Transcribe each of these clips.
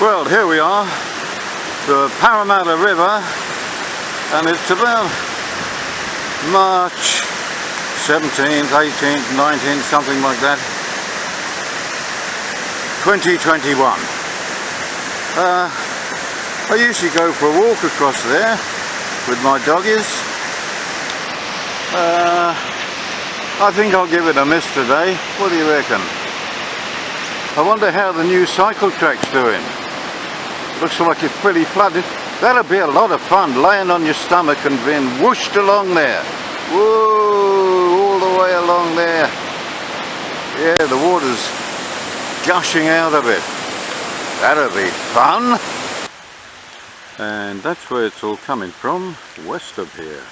Well, here we are, the Parramatta River, and it's about March 17th, 18th, 19th, something like that, 2021. I usually go for a walk across there with my doggies. I think I'll give it a miss today. What do you reckon? I wonder how the new cycle track's doing. Looks like it's pretty flooded. That'll be a lot of fun, laying on your stomach and being whooshed along there. Whoa, all the way along there. Yeah, the water's gushing out of it. That'll be fun. And that's where it's all coming from, west of here.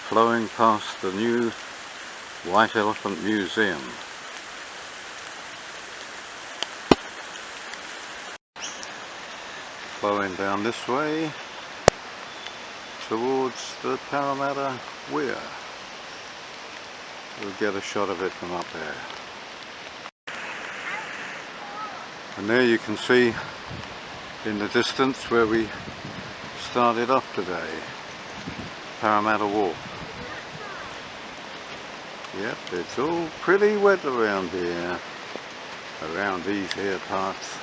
Flowing past the new White Elephant Museum. Flowing down this way towards the Parramatta Weir. We'll get a shot of it from up there. And there you can see in the distance where we started off today, Parramatta Wharf. Yep, it's all pretty wet around here, around these here parts.